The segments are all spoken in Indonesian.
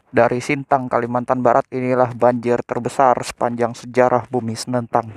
Dari Sintang, Kalimantan Barat, inilah banjir terbesar sepanjang sejarah bumi Senentang.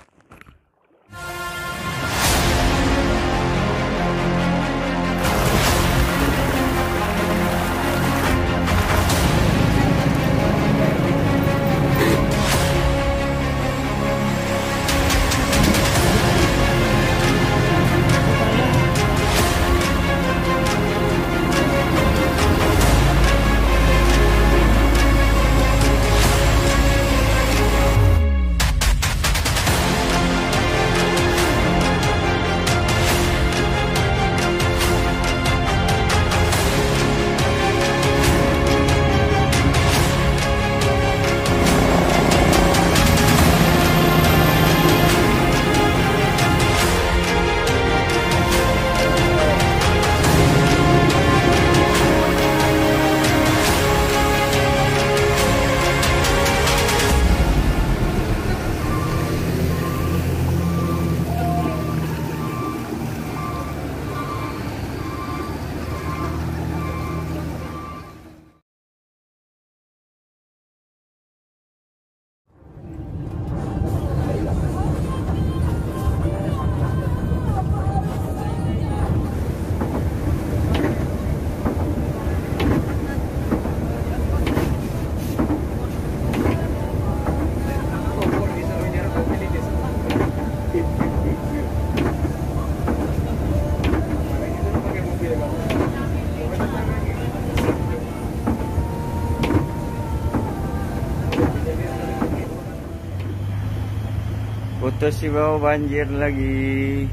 Putus di bawah banjir lagi.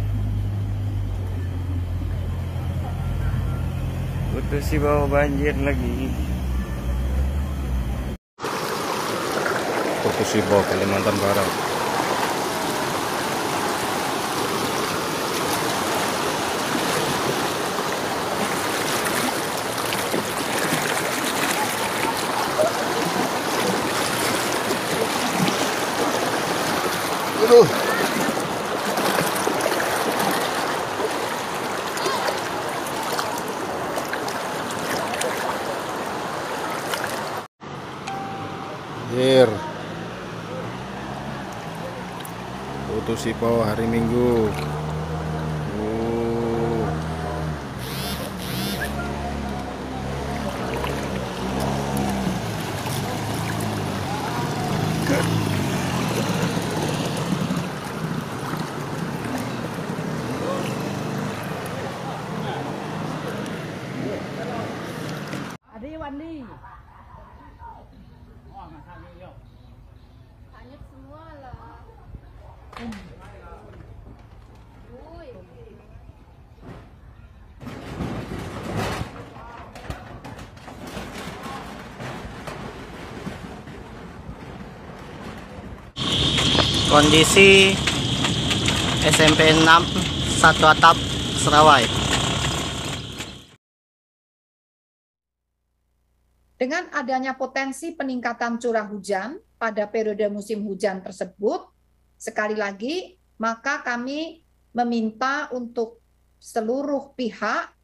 Putus di bawah banjir lagi. Putus di bawah Kalimantan Barat. Aduh. Hier. Putus di bawah hari Minggu. Ada yang mandi. Hanyut semua lah. Uy. Kondisi SMP 6 Satu Atap Serawai. Dengan adanya potensi peningkatan curah hujan pada periode musim hujan tersebut, sekali lagi, maka kami meminta untuk seluruh pihak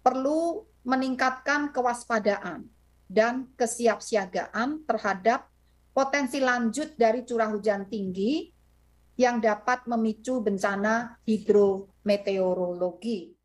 perlu meningkatkan kewaspadaan dan kesiapsiagaan terhadap potensi lanjut dari curah hujan tinggi yang dapat memicu bencana hidrometeorologi.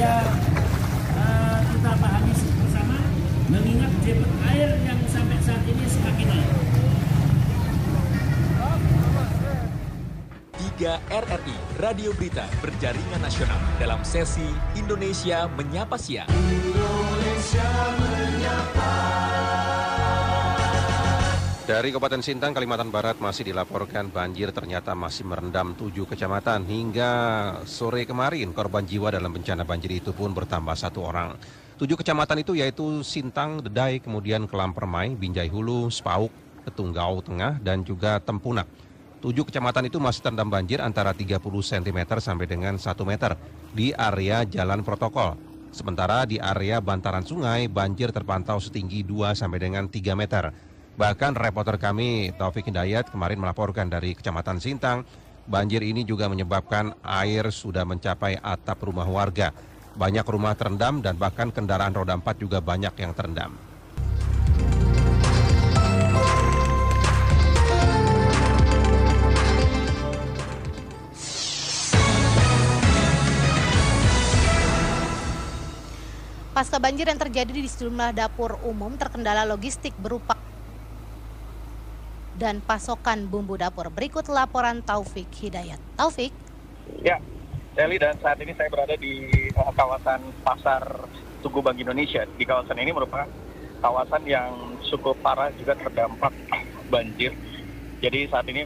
supaya kita pahami bersama, mengingat debit air yang sampai saat ini semakin naik. 3 RRI Radio Berita Berjaringan Nasional dalam sesi Indonesia Menyapa Siang. Dari Kabupaten Sintang, Kalimantan Barat masih dilaporkan banjir ternyata masih merendam 7 kecamatan. Hingga sore kemarin korban jiwa dalam bencana banjir itu pun bertambah 1 orang. 7 kecamatan itu yaitu Sintang, Dedai, kemudian Kelam Permai, Binjai Hulu, Spauk, Ketunggau Tengah, dan juga Tempunak. 7 kecamatan itu masih terendam banjir antara 30 cm sampai dengan 1 meter di area jalan protokol. Sementara di area bantaran sungai, banjir terpantau setinggi 2 sampai dengan 3 meter. Bahkan reporter kami Taufik Hidayat kemarin melaporkan dari Kecamatan Sintang, banjir ini juga menyebabkan air sudah mencapai atap rumah warga. Banyak rumah terendam dan bahkan kendaraan roda 4 juga banyak yang terendam. Pasca banjir yang terjadi di sejumlah dapur umum terkendala logistik berupa dan pasokan bumbu dapur. Berikut laporan Taufik Hidayat. Taufik. Ya, Sally, dan saat ini saya berada di kawasan Pasar Tugu Bank Indonesia. Di kawasan ini merupakan kawasan yang cukup parah juga terdampak banjir. Jadi saat ini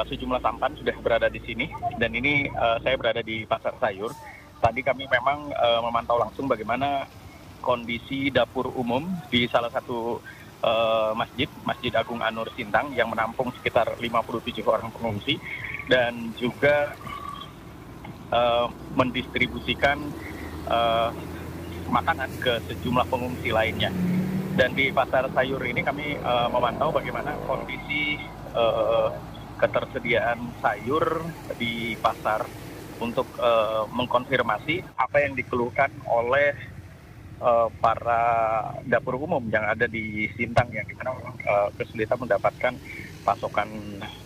sejumlah sampan sudah berada di sini dan ini saya berada di Pasar Sayur. Tadi kami memang memantau langsung bagaimana kondisi dapur umum di salah satu Masjid Agung An-Nur Sintang yang menampung sekitar 57 orang pengungsi dan juga mendistribusikan makanan ke sejumlah pengungsi lainnya. Dan di Pasar Sayur ini kami memantau bagaimana kondisi ketersediaan sayur di pasar untuk mengkonfirmasi apa yang dikeluhkan oleh para dapur umum yang ada di Sintang yang dimana kesulitan mendapatkan pasokan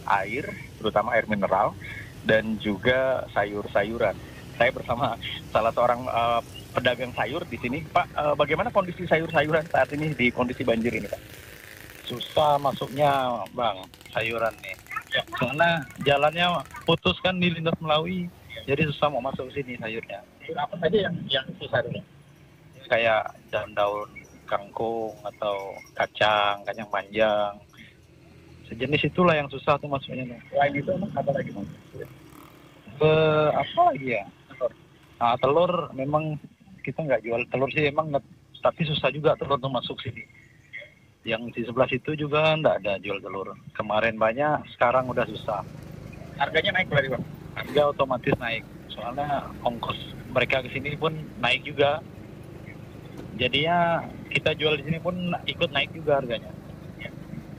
air, terutama air mineral dan juga sayur-sayuran. Saya bersama salah seorang pedagang sayur di sini. Pak, bagaimana kondisi sayur-sayuran saat ini di kondisi banjir ini, Pak? Susah masuknya, Bang, sayuran nih. Ya, soalnya jalannya putus kan di Lintas Melawi, jadi susah mau masuk ke sini sayurnya. Apa saja yang susah dulu? Kayak daun-daun kangkung atau kacang panjang. Sejenis itulah yang susah tuh masuknya. Selain itu apa lagi, Bang? Apa lagi ya? Nah, telur memang kita nggak jual telur sih emang, tapi susah juga telur tuh masuk sini. Yang di sebelah situ juga nggak ada jual telur. Kemarin banyak, sekarang udah susah. Harganya naik berarti, Bang? Harga otomatis naik. Soalnya ongkos mereka ke sini pun naik juga. Jadinya kita jual di sini pun ikut naik juga harganya.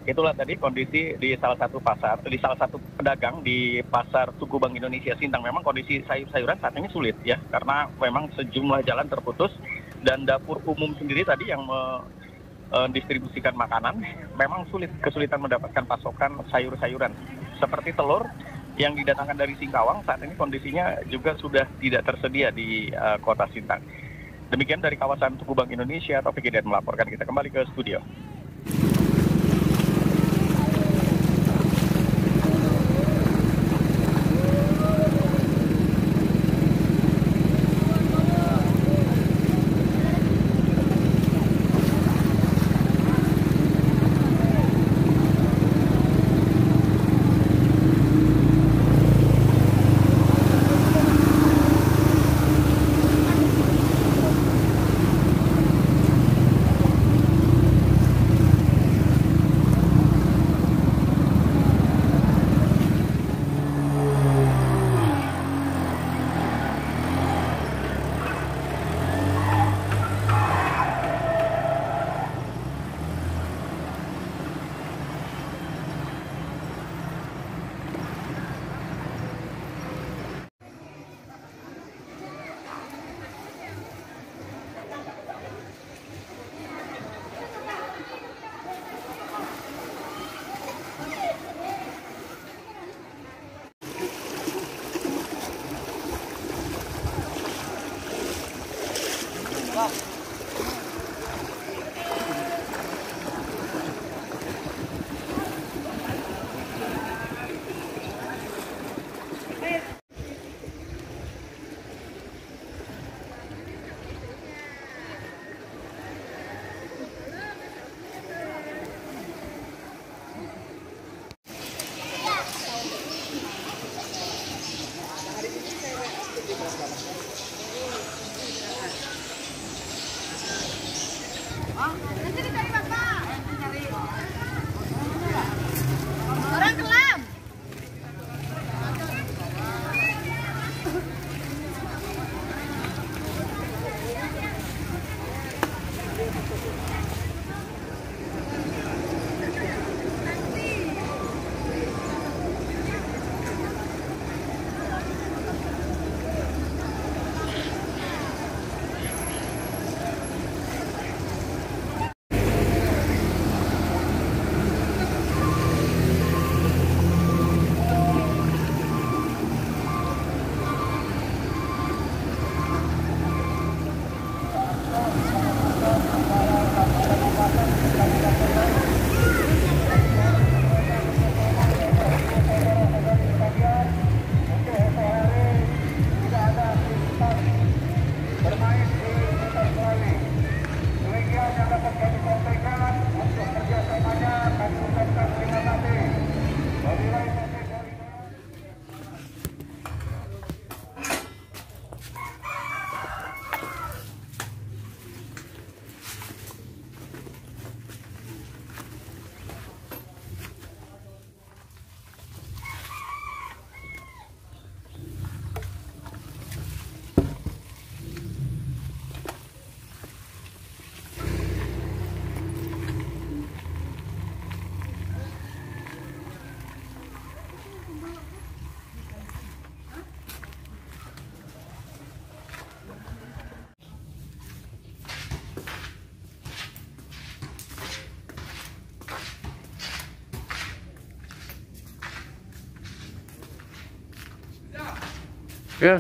Itulah tadi kondisi di salah satu pasar, di salah satu pedagang di Pasar Tugu Bank Indonesia Sintang. Memang kondisi sayur-sayuran saat ini sulit ya, karena memang sejumlah jalan terputus dan dapur umum sendiri tadi yang mendistribusikan makanan memang kesulitan mendapatkan pasokan sayur-sayuran. Seperti telur yang didatangkan dari Singkawang saat ini kondisinya juga sudah tidak tersedia di kota Sintang. Demikian dari kawasan Tugu Bank Indonesia, Taufik Hidayat melaporkan. Kita kembali ke studio. Orang kelam. Ya.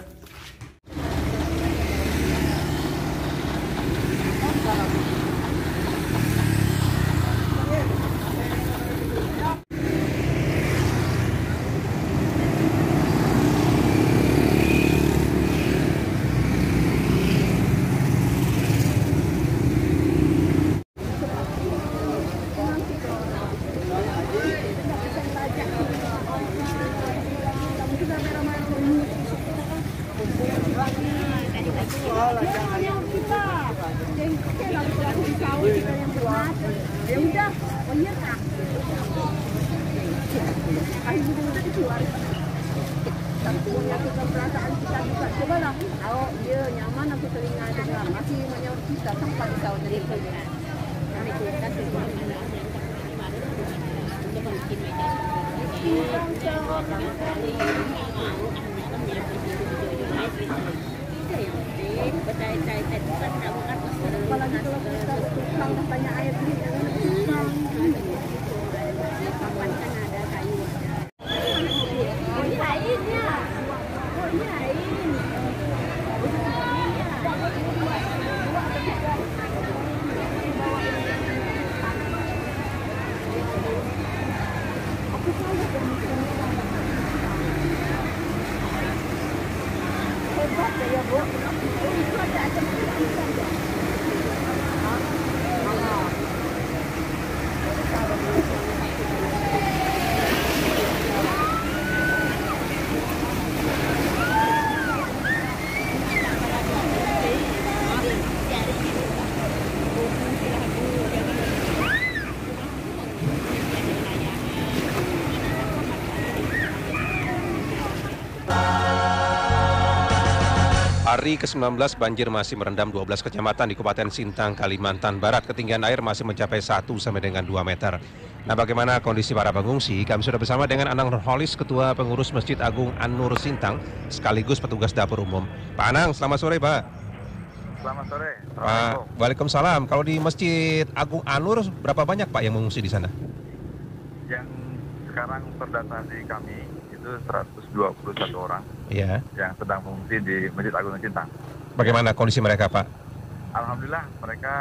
Hari ke-19 banjir masih merendam 12 kecamatan di Kabupaten Sintang, Kalimantan Barat. Ketinggian air masih mencapai 1 sampai dengan 2 meter. Nah, bagaimana kondisi para pengungsi? Kami sudah bersama dengan Anang Nurholis, Ketua Pengurus Masjid Agung An-Nur Sintang, sekaligus petugas dapur umum. Pak Anang, selamat sore, Pak. Selamat sore. Pak, waalaikumsalam. Kalau di Masjid Agung An-Nur, berapa banyak Pak yang mengungsi di sana? Yang sekarang terdata di kami itu 121 orang. Iya. Yang sedang mengungsi di Masjid Agung Sintang. Bagaimana kondisi mereka, Pak? Alhamdulillah mereka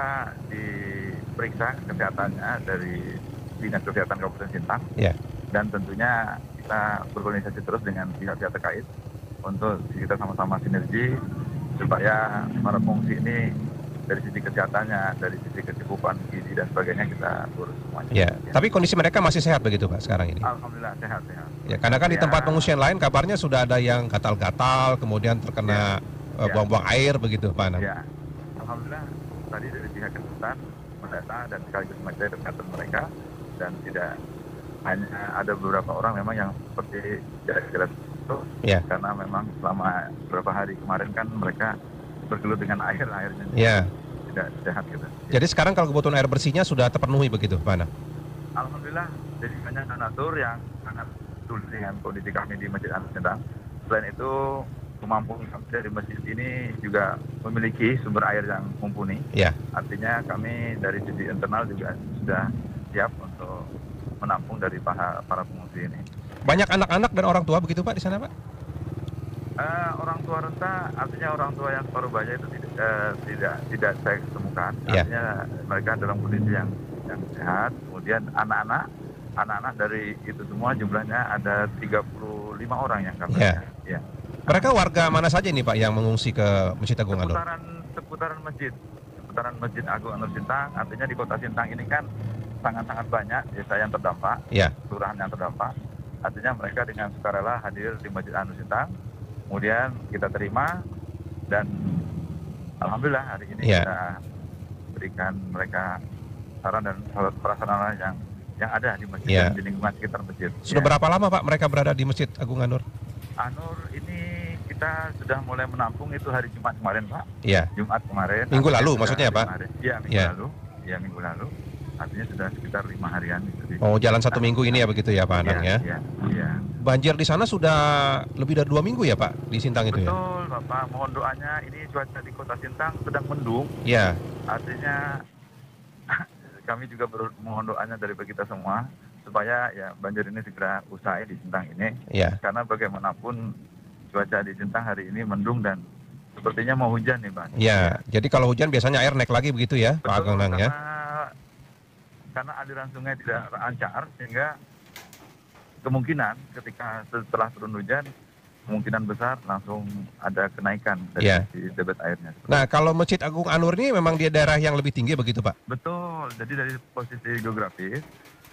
diperiksa kesehatannya dari Dinas Kesehatan Kabupaten Sintang. Ya. Dan tentunya kita berkoordinasi terus dengan pihak-pihak terkait untuk kita sama-sama sinergi supaya para pengungsi ini dari sisi kesehatannya, dari sisi kecukupan gizi dan sebagainya kita urus semuanya. Ya. Tapi kondisi mereka masih sehat begitu Pak sekarang ini? Alhamdulillah sehat. Ya, karena kan di tempat pengungsian lain kabarnya sudah ada yang gatal-gatal, kemudian terkena buang-buang air begitu Pak Anang. Ya. Alhamdulillah tadi dari pihak kesehatan mendata dan sekaligus mengecek kesehatan mereka, dan tidak hanya ada beberapa orang memang yang seperti jelas-jelas itu, karena memang selama beberapa hari kemarin kan mereka bergelut dengan airnya tidak sehat gitu. Jadi sekarang kalau kebutuhan air bersihnya sudah terpenuhi begitu Pak Anang? Alhamdulillah, jadi banyak donatur yang sangat peduli dengan kondisi kami di Masjid An-Nur Sintang. Selain itu, kemampuan kami dari masjid ini juga memiliki sumber air yang mumpuni. Ya. Artinya kami dari sisi internal juga sudah siap untuk menampung dari para pengungsi ini. Banyak anak-anak dan orang tua begitu Pak di sana Pak? Orang tua renta, artinya orang tua yang separuh baya itu tidak saya temukan. Artinya mereka dalam kondisi yang sehat. Kemudian anak-anak dari itu semua jumlahnya ada 35 orang yang kami lihat. Ya. Mereka warga mana saja ini Pak yang mengungsi ke Masjid Agung An-Nur? Seputaran Masjid Agung An-Nur Sintang. Artinya di Kota Sintang ini kan sangat-sangat banyak desa yang terdampak, kelurahan yang terdampak. Artinya mereka dengan sukarela hadir di Masjid An-Nur Sintang. Kemudian kita terima dan alhamdulillah hari ini kita berikan mereka saran dan prasarana yang ada di masjid dan di lingkungan sekitar masjid. Sudah berapa lama Pak mereka berada di Masjid Agung An-Nur? An-Nur ini kita sudah mulai menampung itu hari Jumat kemarin Pak. Iya. Jumat kemarin. Minggu lalu maksudnya Pak? Iya minggu lalu. Artinya sudah sekitar 5 harian. Oh, jalan 1 minggu ini ya begitu ya Pak Anang ya? Iya. Banjir di sana sudah lebih dari 2 minggu ya Pak di Sintang itu ya? Betul Bapak, mohon doanya, ini cuaca di Kota Sintang sedang mendung. Iya. Artinya kami juga mohon doanya dari kita semua supaya ya banjir ini segera usai di Sintang ini. Iya. Karena bagaimanapun cuaca di Sintang hari ini mendung dan sepertinya mau hujan nih Pak. Iya, jadi kalau hujan biasanya air naik lagi begitu ya Pak Anang ya? Karena aliran sungai tidak lancar sehingga kemungkinan ketika setelah turun hujan kemungkinan besar langsung ada kenaikan dari debit airnya. Nah, kalau Masjid Agung An-Nur ini memang di daerah yang lebih tinggi begitu Pak? Betul, jadi dari posisi geografis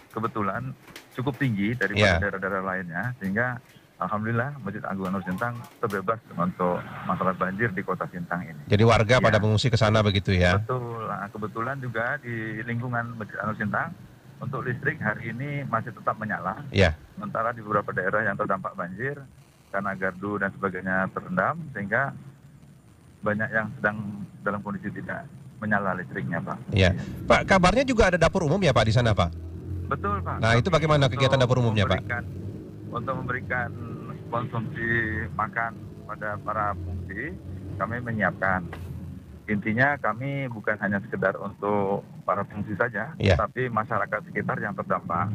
kebetulan cukup tinggi daripada daerah-daerah lainnya sehingga alhamdulillah Masjid Agung An-Nur Sintang terbebas untuk masalah banjir di Kota Sintang ini. Jadi warga pada mengungsi ke sana begitu ya? Betul. Nah, kebetulan juga di lingkungan Masjid An-Nur Sintang untuk listrik hari ini masih tetap menyala. Iya. Sementara di beberapa daerah yang terdampak banjir karena gardu dan sebagainya terendam sehingga banyak yang sedang dalam kondisi tidak menyala listriknya Pak. Iya. Pak, kabarnya juga ada dapur umum ya Pak di sana Pak? Betul Pak. Nah, itu bagaimana kegiatan dapur umumnya Pak? Untuk memberikan konsumsi makan pada para pengungsi, kami menyiapkan. Intinya kami bukan hanya sekedar untuk para pengungsi saja, tapi masyarakat sekitar yang terdampak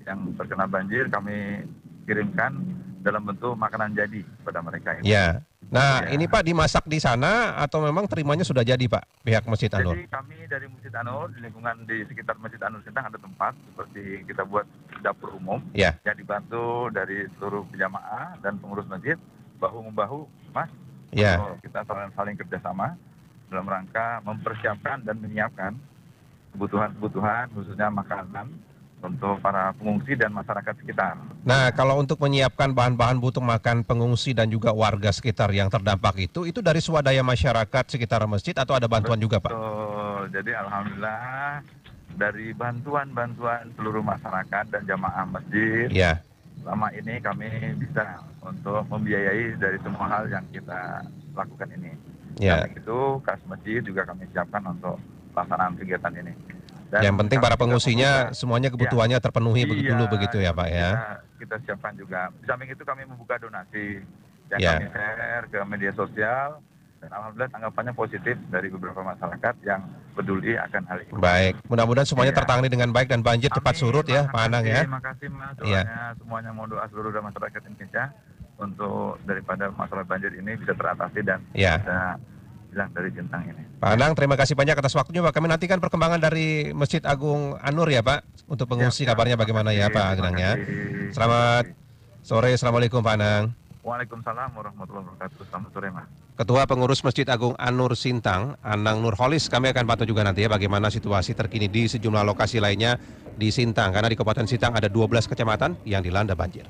yang terkena banjir kami kirimkan dalam bentuk makanan jadi kepada mereka. Iya. Nah, ini Pak dimasak di sana atau memang terimanya sudah jadi Pak pihak Masjid An-Nur? Jadi kami dari Masjid An-Nur di lingkungan di sekitar Masjid An-Nur Sintang ada tempat seperti kita buat dapur umum yang dibantu dari seluruh jamaah dan pengurus masjid bahu-membahu Mas. Kita saling kerjasama dalam rangka mempersiapkan dan menyiapkan kebutuhan-kebutuhan khususnya makanan untuk para pengungsi dan masyarakat sekitar. Nah, kalau untuk menyiapkan bahan-bahan butuh makan pengungsi dan juga warga sekitar yang terdampak itu dari swadaya masyarakat sekitar masjid atau ada bantuan juga Pak? Betul, jadi alhamdulillah dari bantuan seluruh masyarakat dan jamaah masjid, selama ini kami bisa untuk membiayai dari semua hal yang kita lakukan ini. Karena itu kas masjid juga kami siapkan untuk pelaksanaan kegiatan ini. Dan yang penting para pengungsinya semuanya kebutuhannya terpenuhi dulu begitu ya Pak ya. Kita siapkan juga. Di samping itu kami membuka donasi yang kami share ke media sosial dan alhamdulillah tanggapannya positif dari beberapa masyarakat yang peduli akan hal ini. Baik, mudah-mudahan semuanya tertangani dengan baik dan banjir cepat surut ya Pak Anang ya. Terima kasih Mas, doanya semuanya mohon doa seluruh masyarakat Indonesia untuk daripada masalah banjir ini bisa teratasi dan bisa bilang dari Sintang ini. Pak Anang, terima kasih banyak atas waktunya Pak. Kami nantikan perkembangan dari Masjid Agung An-Nur ya Pak, untuk pengungsi kabarnya bagaimana ya Pak Anang ya. Selamat sore, Assalamualaikum Pak Anang. Waalaikumsalam warahmatullahi wabarakatuh. Selamat sore Mas. Ketua Pengurus Masjid Agung An-Nur Sintang, Anang Nurholis, kami akan pantau juga nanti ya bagaimana situasi terkini di sejumlah lokasi lainnya di Sintang, karena di Kabupaten Sintang ada 12 kecamatan yang dilanda banjir.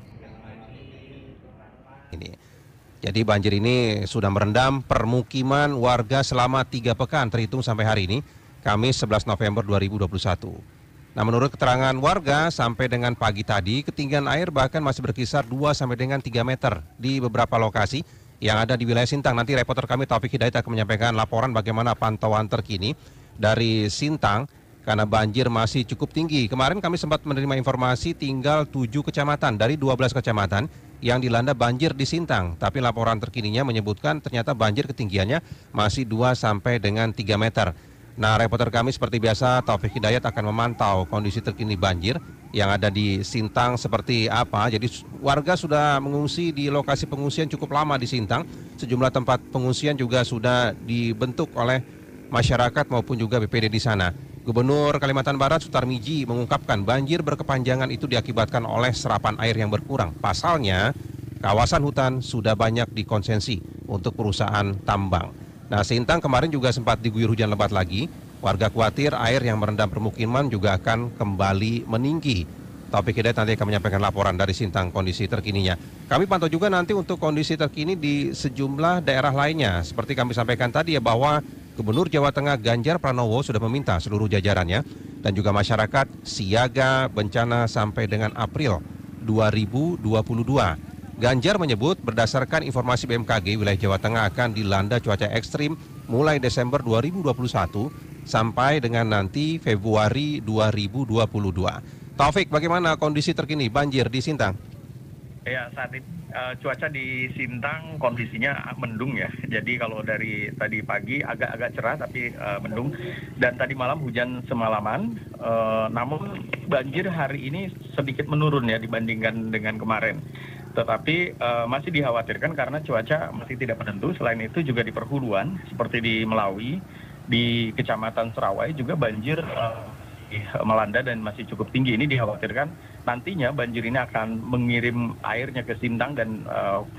Jadi banjir ini sudah merendam permukiman warga selama 3 pekan terhitung sampai hari ini, Kamis 11 November 2021. Nah, menurut keterangan warga, sampai dengan pagi tadi ketinggian air bahkan masih berkisar 2 sampai dengan 3 meter di beberapa lokasi yang ada di wilayah Sintang. Nanti reporter kami Taufik Hidayat akan menyampaikan laporan bagaimana pantauan terkini dari Sintang karena banjir masih cukup tinggi. Kemarin kami sempat menerima informasi tinggal 7 kecamatan dari 12 kecamatan yang dilanda banjir di Sintang. Tapi laporan terkininya menyebutkan ternyata banjir ketinggiannya masih 2 sampai dengan 3 meter. Nah, reporter kami seperti biasa Taufik Hidayat akan memantau kondisi terkini banjir yang ada di Sintang seperti apa. Jadi warga sudah mengungsi di lokasi pengungsian cukup lama di Sintang. Sejumlah tempat pengungsian juga sudah dibentuk oleh masyarakat maupun juga BPD di sana. Gubernur Kalimantan Barat Sutar Miji mengungkapkan banjir berkepanjangan itu diakibatkan oleh serapan air yang berkurang. Pasalnya, kawasan hutan sudah banyak dikonsesi untuk perusahaan tambang. Nah, Sintang kemarin juga sempat diguyur hujan lebat lagi. Warga khawatir air yang merendam permukiman juga akan kembali meninggi. Taufik Hidayat nanti akan menyampaikan laporan dari Sintang kondisi terkininya. Kami pantau juga nanti untuk kondisi terkini di sejumlah daerah lainnya. Seperti kami sampaikan tadi ya bahwa Gubernur Jawa Tengah Ganjar Pranowo sudah meminta seluruh jajarannya dan juga masyarakat siaga bencana sampai dengan April 2022. Ganjar menyebut berdasarkan informasi BMKG wilayah Jawa Tengah akan dilanda cuaca ekstrim mulai Desember 2021 sampai dengan nanti Februari 2022. Taufik, bagaimana kondisi terkini banjir di Sintang? Ya, saat ini cuaca di Sintang kondisinya mendung ya. Jadi kalau dari tadi pagi agak-agak cerah tapi mendung. Dan tadi malam hujan semalaman. Namun banjir hari ini sedikit menurun ya dibandingkan dengan kemarin. Tetapi masih dikhawatirkan karena cuaca masih tidak menentu. Selain itu juga di perhuluan seperti di Melawi, di Kecamatan Serawai juga banjir melanda dan masih cukup tinggi. Ini dikhawatirkan nantinya banjir ini akan mengirim airnya ke Sintang dan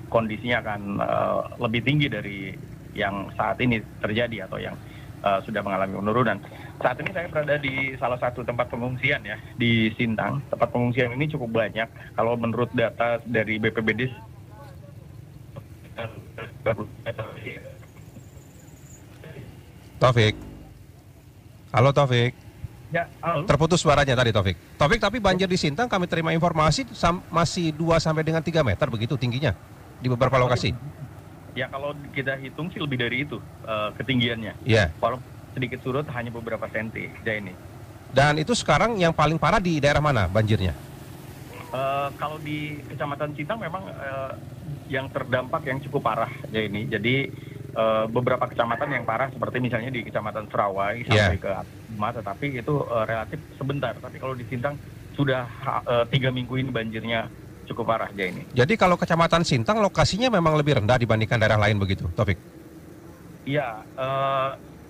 kondisinya akan lebih tinggi dari yang saat ini terjadi atau yang sudah mengalami penurunan. Saat ini saya berada di salah satu tempat pengungsian ya di Sintang. Tempat pengungsian ini cukup banyak. Kalau menurut data dari BPBD Taufik. Halo Taufik. Ya, halo. Terputus suaranya tadi Taufik. Taufik, tapi banjir di Sintang kami terima informasi masih 2 sampai dengan 3 meter begitu tingginya di beberapa lokasi. Ya, kalau kita hitung sih lebih dari itu ketinggiannya. Iya. Walaupun sedikit surut hanya beberapa senti ya ini. Dan itu sekarang yang paling parah di daerah mana banjirnya? Kalau di Kecamatan Sintang memang yang terdampak yang cukup parah ya ini. Jadi beberapa kecamatan yang parah seperti misalnya di Kecamatan Serawai sampai ke Atma, tetapi itu relatif sebentar. Tapi kalau di Sintang sudah 3 minggu ini banjirnya cukup parah ya ini. Jadi kalau Kecamatan Sintang lokasinya memang lebih rendah dibandingkan daerah lain begitu, Taufik? Iya,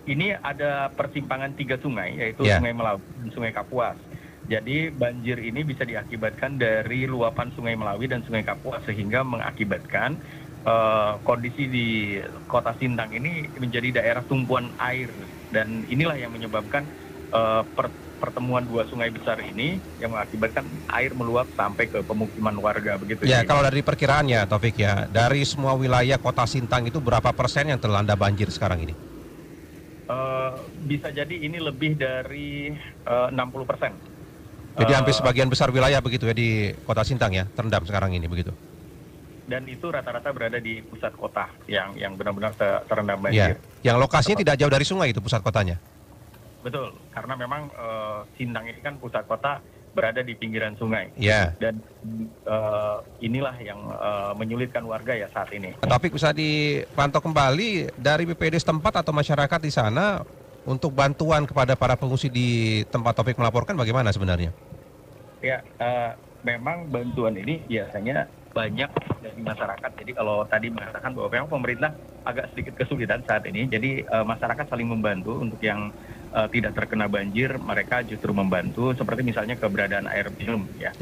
ini ada persimpangan 3 sungai yaitu Sungai Melawi dan Sungai Kapuas. Jadi banjir ini bisa diakibatkan dari luapan Sungai Melawi dan Sungai Kapuas sehingga mengakibatkan kondisi di kota Sintang ini menjadi daerah tumpuan air dan inilah yang menyebabkan pertemuan 2 sungai besar ini yang mengakibatkan air meluap sampai ke pemukiman warga begitu. Ya, kalau dari perkiraannya Taufik ya, dari semua wilayah kota Sintang itu berapa persen yang terlanda banjir sekarang ini? Bisa jadi ini lebih dari 60%. Jadi hampir sebagian besar wilayah begitu ya di kota Sintang ya, terendam sekarang ini begitu. Dan itu rata-rata berada di pusat kota yang benar-benar terendam banjir. Ya. Yang lokasinya tidak jauh dari sungai itu pusat kotanya. Betul, karena memang Sintang ini kan pusat kota berada di pinggiran sungai. Ya. Dan inilah yang menyulitkan warga ya saat ini. Topik bisa dipantau kembali dari BPD setempat atau masyarakat di sana untuk bantuan kepada para pengungsi di tempat Topik melaporkan bagaimana sebenarnya? Ya, memang bantuan ini biasanya banyak dari masyarakat. Jadi kalau tadi mengatakan bahwa memang pemerintah agak sedikit kesulitan saat ini, jadi masyarakat saling membantu untuk yang tidak terkena banjir, mereka justru membantu. Seperti misalnya keberadaan air minum, ya.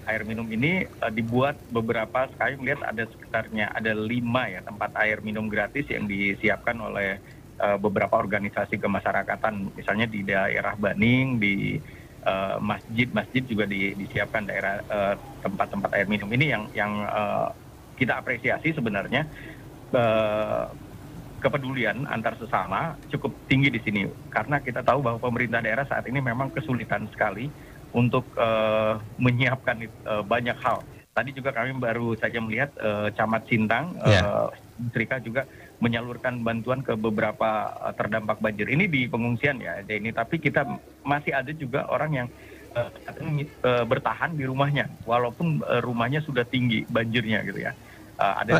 Air minum ini dibuat beberapa, sekali melihat ada sekitarnya ada 5 ya tempat air minum gratis yang disiapkan oleh beberapa organisasi kemasyarakatan, misalnya di daerah Baning, di masjid juga disiapkan daerah tempat-tempat air minum ini yang kita apresiasi sebenarnya. Kepedulian antar sesama cukup tinggi di sini karena kita tahu bahwa pemerintah daerah saat ini memang kesulitan sekali untuk menyiapkan banyak hal. Tadi juga kami baru saja melihat Camat Sintang, Serika juga menyalurkan bantuan ke beberapa terdampak banjir. Ini di pengungsian ya, ini. Tapi kita masih ada juga orang yang bertahan di rumahnya, walaupun rumahnya sudah tinggi banjirnya gitu ya.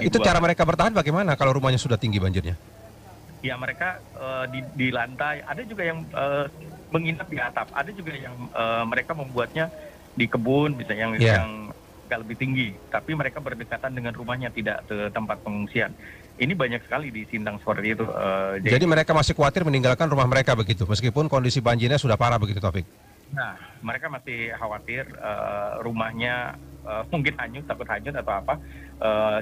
Itu cara mereka bertahan bagaimana kalau rumahnya sudah tinggi banjirnya? Ya mereka di lantai, ada juga yang menginap di atap, ada juga yang mereka membuatnya di kebun, misalnya yang agak lebih tinggi, tapi mereka berdekatan dengan rumahnya, tidak ke tempat pengungsian. Ini banyak sekali di Sintang seperti itu. Jadi mereka masih khawatir meninggalkan rumah mereka begitu, meskipun kondisi banjirnya sudah parah begitu, Taufik? Nah, mereka masih khawatir rumahnya mungkin hanyut, takut hanyut atau apa.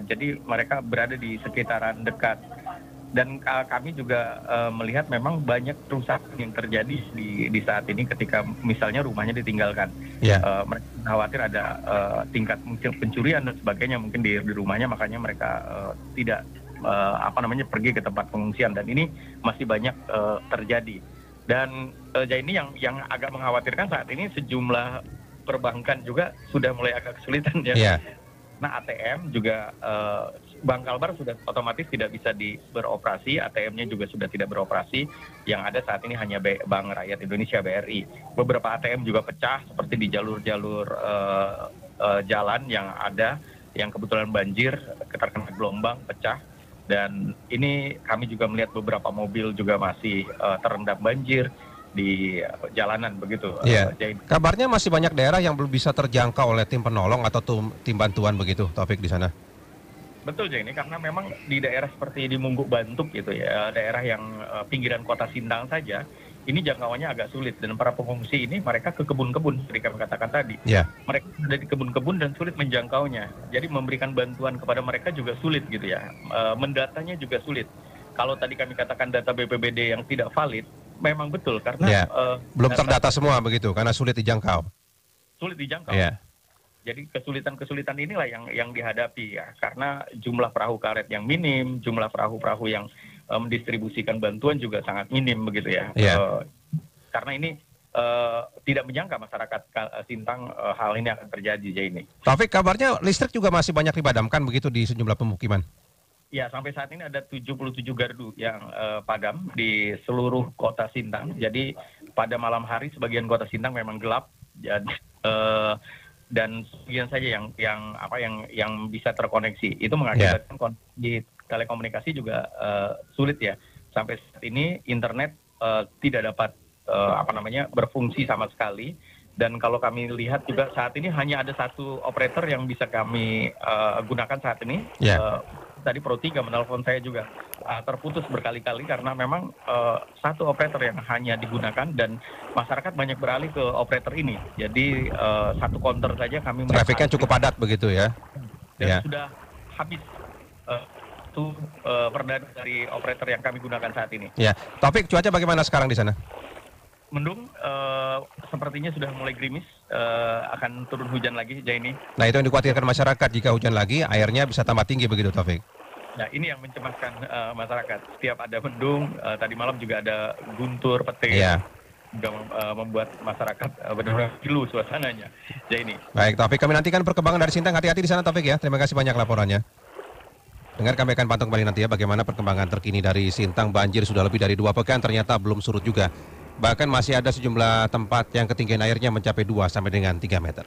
Jadi mereka berada di sekitaran dekat. Dan kami juga melihat memang banyak kerusakan yang terjadi di saat ini ketika misalnya rumahnya ditinggalkan. Mereka khawatir ada tingkat pencurian dan sebagainya mungkin di rumahnya, makanya mereka tidak pergi ke tempat pengungsian, dan ini masih banyak terjadi. Dan ini yang agak mengkhawatirkan saat ini, sejumlah perbankan juga sudah mulai agak kesulitan ya. Nah, ATM juga Bank Kalbar sudah otomatis tidak bisa beroperasi, ATM-nya juga sudah tidak beroperasi. Yang ada saat ini hanya Bank Rakyat Indonesia BRI. Beberapa ATM juga pecah seperti di jalur-jalur jalan yang ada, yang kebetulan banjir, terkena gelombang, pecah. Dan ini kami juga melihat beberapa mobil juga masih terendam banjir di jalanan begitu. Kabarnya masih banyak daerah yang belum bisa terjangkau oleh tim penolong atau tim bantuan begitu, Taufik, di sana. Betul, ini karena memang di daerah seperti di Mungguk Bantuk gitu ya, daerah yang pinggiran kota Sintang saja, ini jangkauannya agak sulit, dan para pengungsi ini mereka ke kebun-kebun seperti kami katakan tadi. Mereka ada di kebun-kebun dan sulit menjangkaunya. Jadi memberikan bantuan kepada mereka juga sulit gitu ya. Mendatanya juga sulit. Kalau tadi kami katakan data BPBD yang tidak valid, memang betul karena belum terdata semua begitu karena sulit dijangkau. Sulit dijangkau. Jadi kesulitan-kesulitan inilah yang dihadapi ya, karena jumlah perahu karet yang minim, jumlah perahu-perahu yang mendistribusikan bantuan juga sangat minim begitu ya. Karena ini tidak menyangka masyarakat Sintang hal ini akan terjadi ini. Taufik, kabarnya listrik juga masih banyak dipadamkan begitu di sejumlah pemukiman. Ya, sampai saat ini ada 77 gardu yang padam di seluruh kota Sintang. Jadi pada malam hari sebagian kota Sintang memang gelap, dan sebagian saja yang bisa terkoneksi. Itu mengakibatkan di telekomunikasi juga sulit ya. Sampai saat ini internet tidak dapat berfungsi sama sekali. Dan kalau kami lihat juga saat ini hanya ada satu operator yang bisa kami gunakan saat ini. Tadi Pro 3 menelpon saya juga terputus berkali-kali karena memang satu operator yang hanya digunakan, dan masyarakat banyak beralih ke operator ini. Jadi satu counter saja kami trafiknya cukup padat begitu ya. Dan sudah habis perdana dari operator yang kami gunakan saat ini. Taufik, cuaca bagaimana sekarang di sana? Mendung, sepertinya sudah mulai gerimis, akan turun hujan lagi ini. Nah, itu yang dikhawatirkan masyarakat, jika hujan lagi airnya bisa tambah tinggi begitu, Taufik. Nah, ini yang mencemaskan masyarakat. Setiap ada mendung, tadi malam juga ada guntur, petir, juga membuat masyarakat benar-benar pilu suasananya. Ini. Baik, Taufik, kami nantikan perkembangan dari Sintang. Hati-hati di sana, Taufik ya. Terima kasih banyak laporannya. Dengar, kami akan pantau kembali nanti ya bagaimana perkembangan terkini dari Sintang. Banjir sudah lebih dari 2 pekan, ternyata belum surut juga. Bahkan masih ada sejumlah tempat yang ketinggian airnya mencapai 2 sampai dengan 3 meter.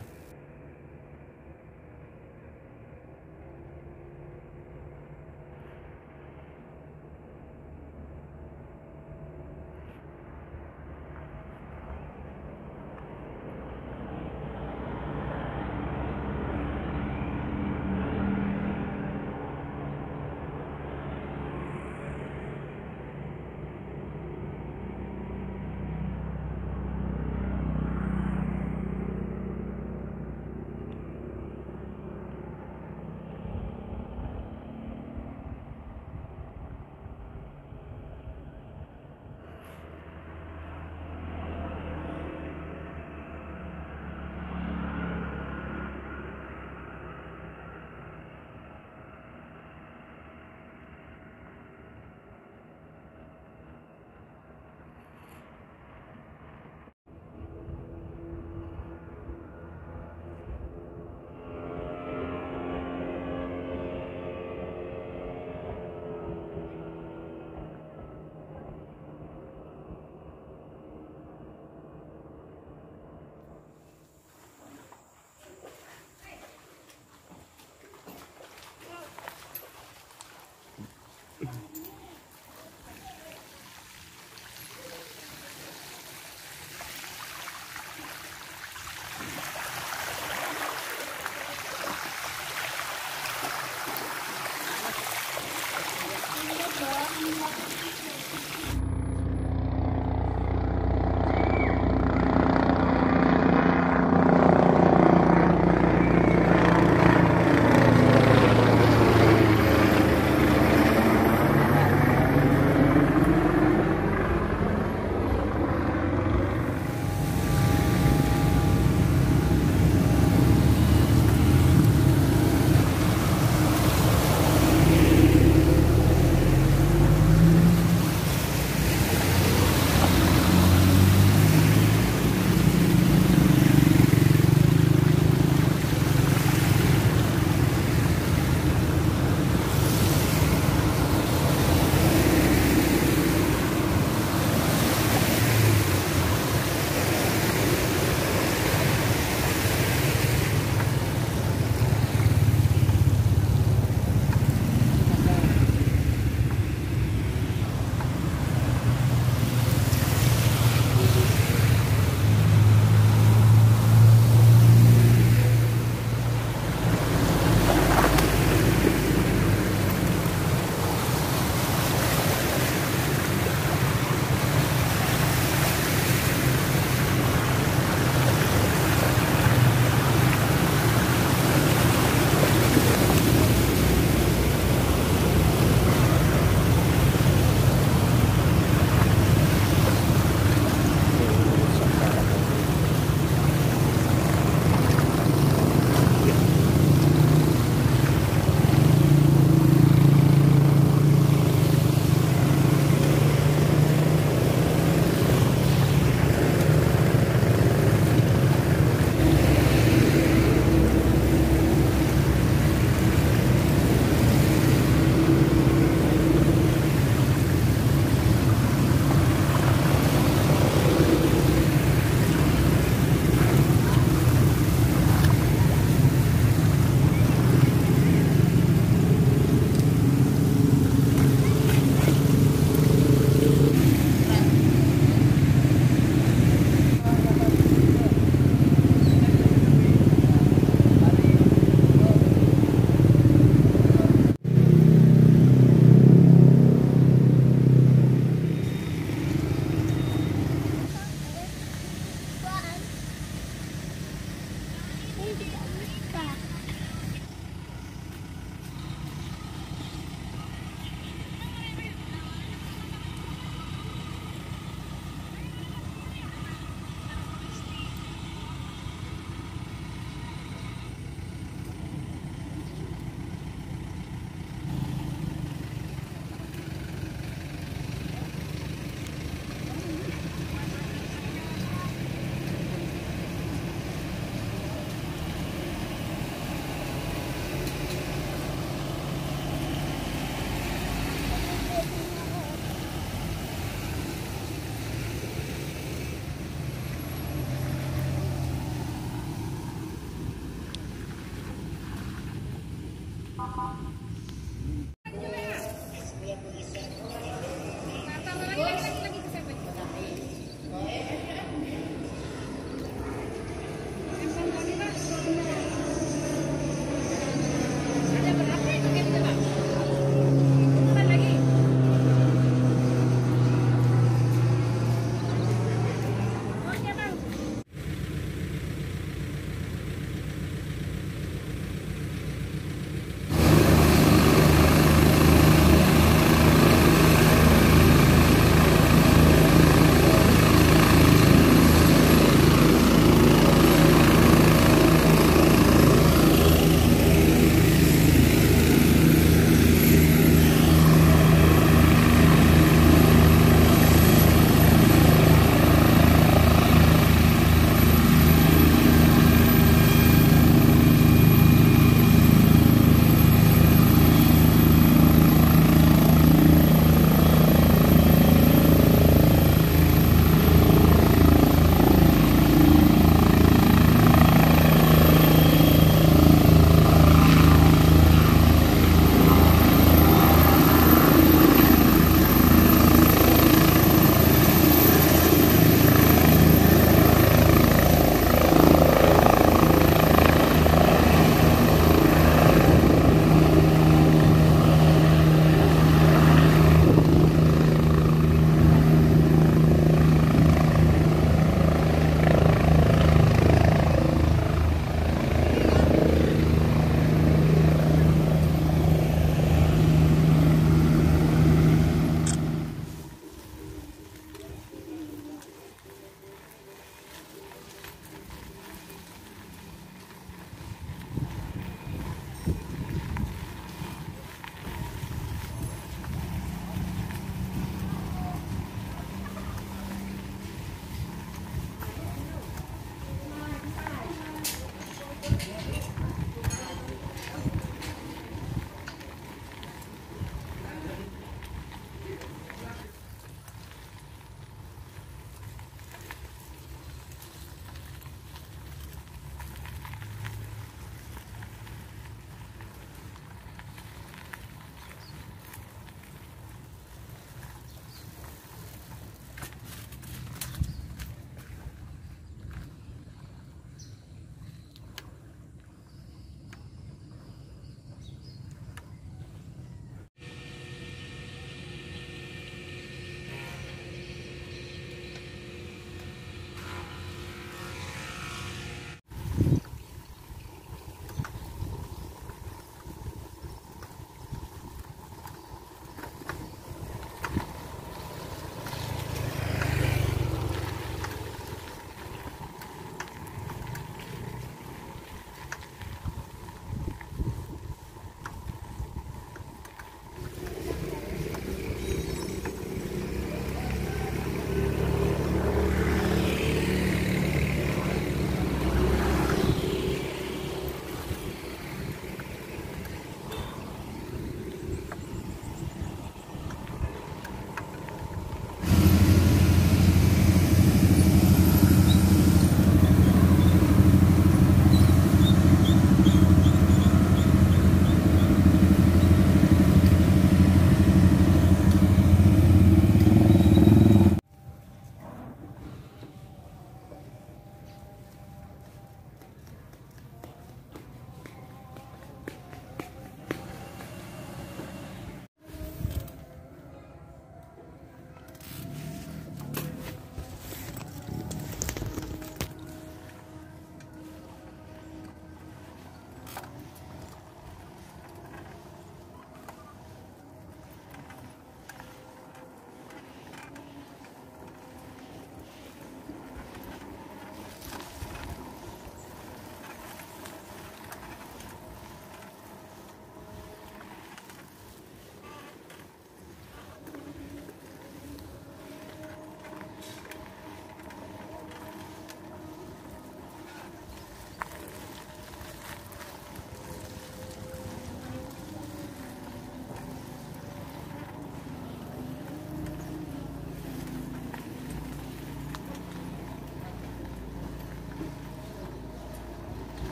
Apa